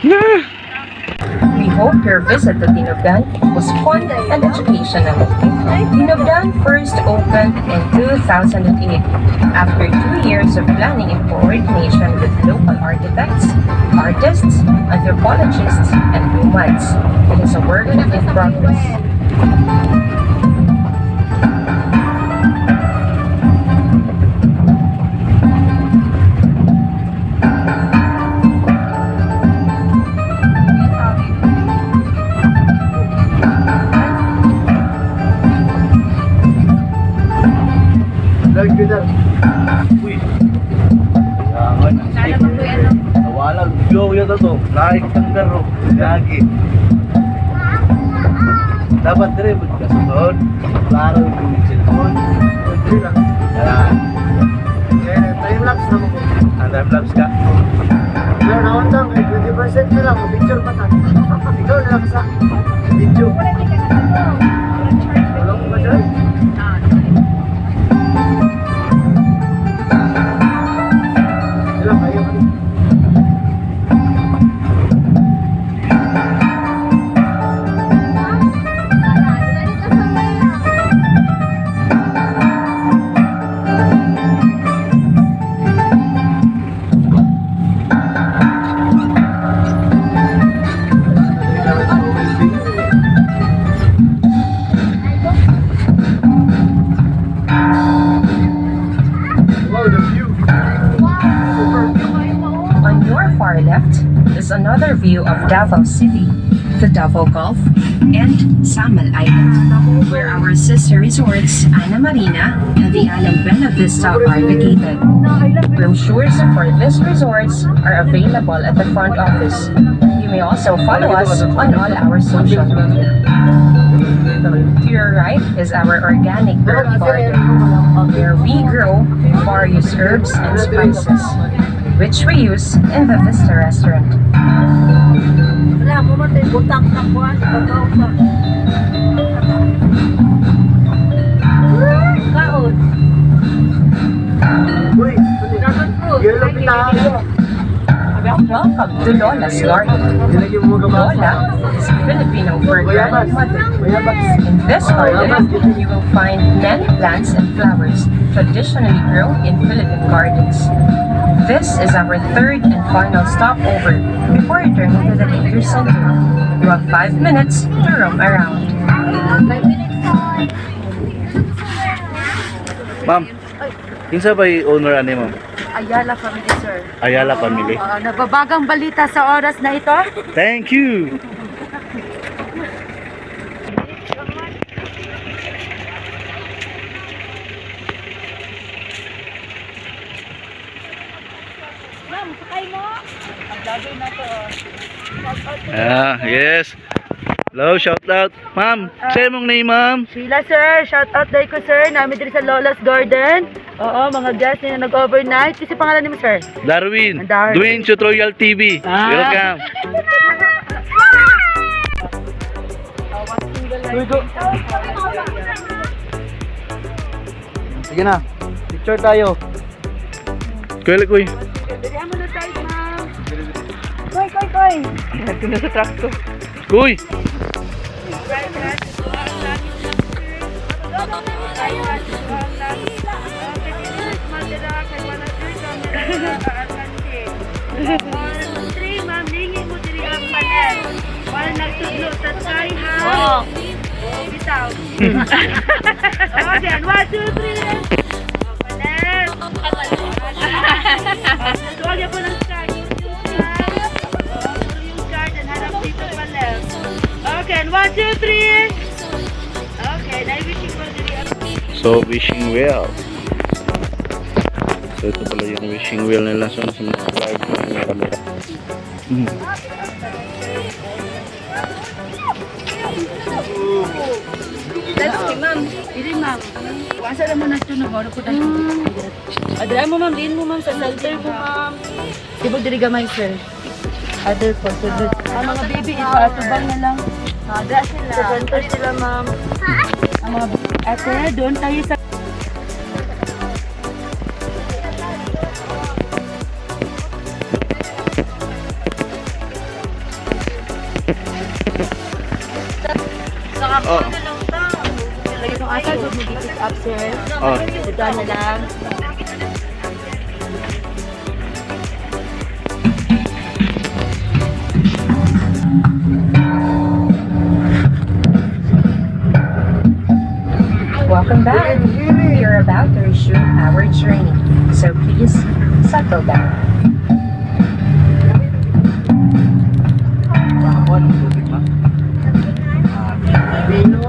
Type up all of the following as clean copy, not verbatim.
We hope your visit to Dinobdan was fun and educational. Dinobdan first opened in 2008 after 2 years of planning in coordination with local architects, artists, anthropologists, and humans. It is a work in progress. Uy. Nawalan. Yo, yun to. Laik ng garo. Lagi. Dapat rin magkasunod. Klaro yung cellphone. Yan. Time-lapse na mo. Time-lapse ka? Pero naon lang. 20% na lang. Picture pa ta. Ikaw na lang sa video. Wala ko ba dyan? Left is another view of Davao City, the Davao Gulf, and Samal Island, where our sister resorts Ana Marina and the Alam Buena Vista are located. Brochures for these resorts are available at the front office. You may also follow us on all our social media. To your right is our organic herb garden, where we grow various herbs and spices, which we use in the Vista restaurant. Welcome to Lola's garden. Lola is a Filipino for grandmother. In this garden, you will find many plants and flowers traditionally grown in Philippine gardens. This is our third and final stopover before returning to the nature center. You have 5 minutes to roam around. Ma'am, kinsa ba yung owner ani ma'am? Ayala family, sir. Ayala family. Nababagang balita sa oras na ito. Thank you. Ma'am, sakay mo. Ang lagay na to. Yes. Hello, shout out. Ma'am, sa imong name, ma'am? Sheila, sir. Shout out day ko, sir. Namin diri sa Lola's Garden. Oo, mga guests na nag-overnight. Kasi pangalan niyo, sir? Darwin. Darwin. Dwayne Tutorial TV. Welcome. Sige na. Picture tayo. Kuy. Bigyan mo na tayo, ma'am. Koy. Nagto na sa truck ko. Kuy. Ma'am, lingi mo diri ang panel. Wala nagtudlo sa sky ha. Bitaw. Okay, 1, 2, 3. Panel. Tuwag yan po ng sky. Yung garden, harap dito panel. Okay, 1, 2, 3. Okay, na-wishing mo diri ang So, wishing well. So, ito pala yung wishing well nila sa mga live ng camera. That's okay, ma'am. Dili, ma'am. Wasa naman nagtunog. Ano po tayo? Adra mo, ma'am. Diin mo, ma'am. Sa center mo, ma'am. Sibog diri gamay, sir. Other po. Ang mga baby, ito. Atubang na lang. Adra sila. Sa center sila, ma'am. Ang mga ate, doon tayo sa Asa good mo pick up, sir? Oh. Ito na lang. Welcome back. We are about to resume our journey, so please settle down. Bakon, tubig ba? Vino.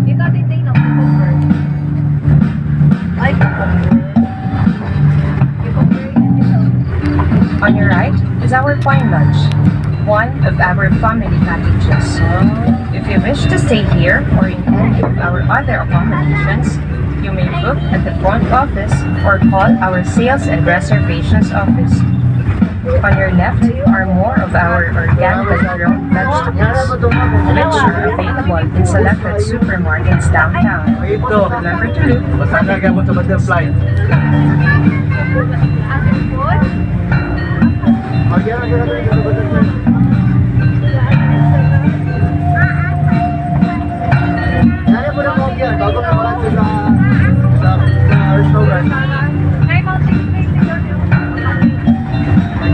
Ikaw titig na cucumber. Ay, cucumber. On your right is our Point Lodge, one of our family cottages. If you wish to stay here or in any of our other accommodations, you may book at the front office or call our sales and reservations office. On your left are more of our organically grown vegetables, which are available in selected supermarkets downtown. Ito. Remember to look Basta na gamot sa butterfly. Nari mo na mo yan, bago ka wala sa restaurant.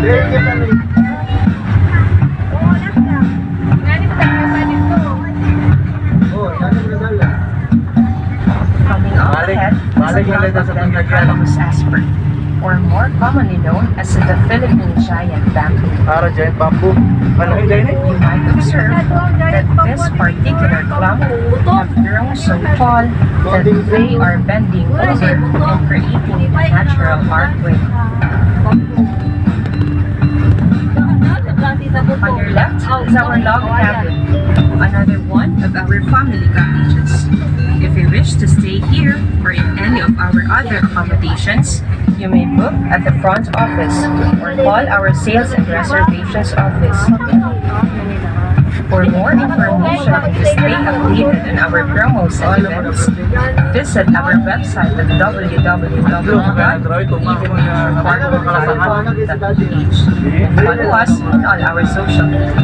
Very good kami. Oh, nani mo na dala. coming up Balik- ahead balik is na a lang sa Phalaenopus pagkakala. asper, or more commonly known as the Philippine giant bamboo. Para giant bamboo. Ano yung dahil You might observe that this particular clump have grown so tall that they are bending over and creating a natural archway. On your left is our log cabin, another one of our family cottages. If you wish to stay here or in any of our other accommodations, you may book at the front office or call our sales and reservations office. For more information and to stay updated on our promos and events, visit our website at www.edenparkph and follow us on all our social media.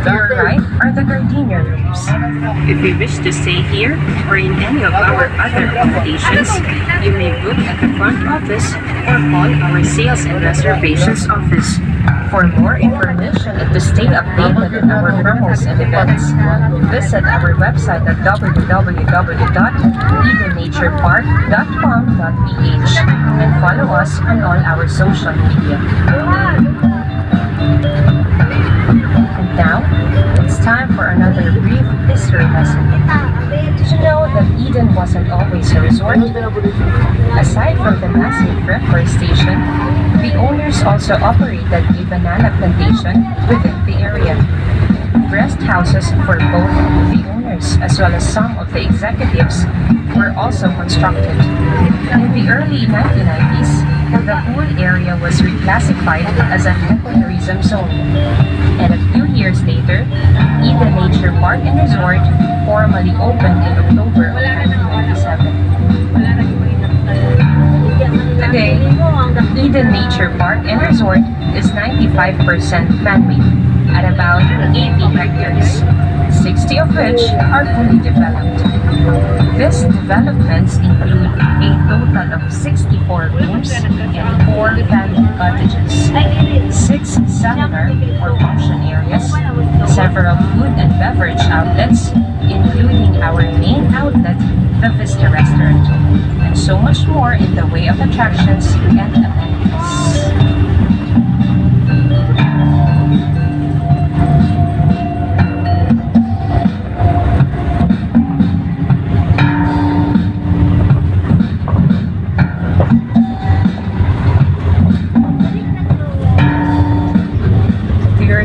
To your right are the gardenia rooms. If you wish to stay here or in any of our other accommodations, you may book at the front office or call our sales and reservations office. For more information and to stay updated on our promos and events, visit our website at www.edenaturepark.com.ph and follow us on all our social media. And now, it's time for another brief history lesson. Did you know that Eden wasn't always a resort? Aside from the massive reforestation, the owners also operated a banana plantation within the area. Rest houses for both the owners as well as some of the executives were also constructed. In the early 1990s, the whole area was reclassified as an ecotourism zone. And a few years later, Eden Nature Park and Resort formally opened in October of 1997. Today, Eden Nature Park and Resort is 95% man-made at about 80 hectares, 60 of which are fully developed. These developments include a total of 64 rooms and 4 family cottages, 6 seminar or function areas, several food and beverage outlets, including our main outlet, the Vista Restaurant, and so much more in the way of attractions and amenities.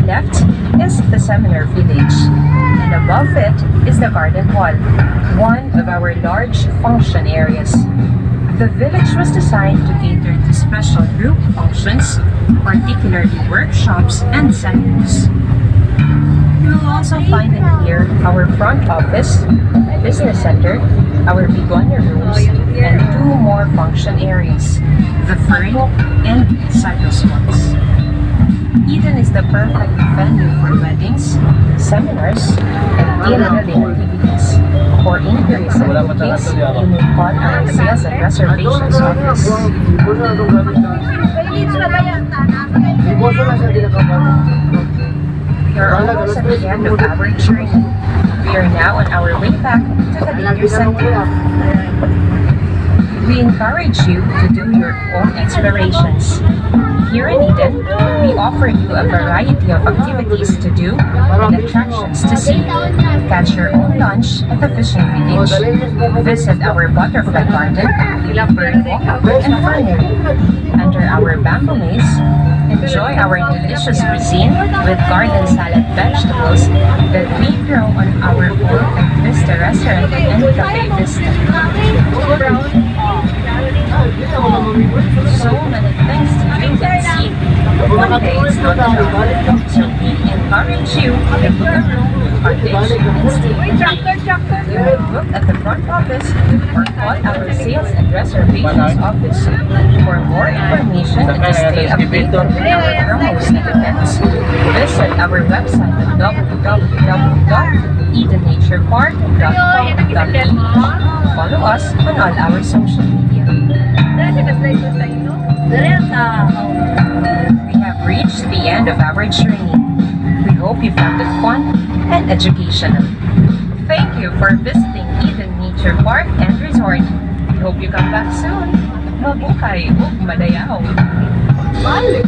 left is the seminar village, and above it is the garden hall, one of our large function areas. The village was designed to cater to special group functions, particularly workshops and seminars. You will also find in here our front office, business center, our begonia rooms, and two more function areas, the fern and cypress walks. Eden is the perfect venue for weddings, seminars, and in-building activities. For inquiries and bookings, you may call our sales and reservations office. We are almost at the end of our journey. We are now on our way back to the Danger Center. We encourage you to do your own explorations. Here in Eden, we offer you a variety of activities to do and attractions to see. Catch your own lunch at the fishing village, visit our butterfly garden, bird walk, and fernery. Under our bamboo maze, enjoy our delicious cuisine with garden salad vegetables that we grow on our own at Vista Restaurant and Cafe Vista. So many things to do and see. One day is not enough, so we encourage you to book a room, cottage, and stay free. You may book at the front office or call our sales and reservations office. For more information and to stay updated with our promos and events, visit our website at www.edenaturepark.com.ph. Follow us on all our social media. We have reached the end of our journey. We hope you found it fun and educational. Thank you for visiting Eden Nature Park and Resort. We hope you come back soon. Mabuhay ug madayaw! Balik!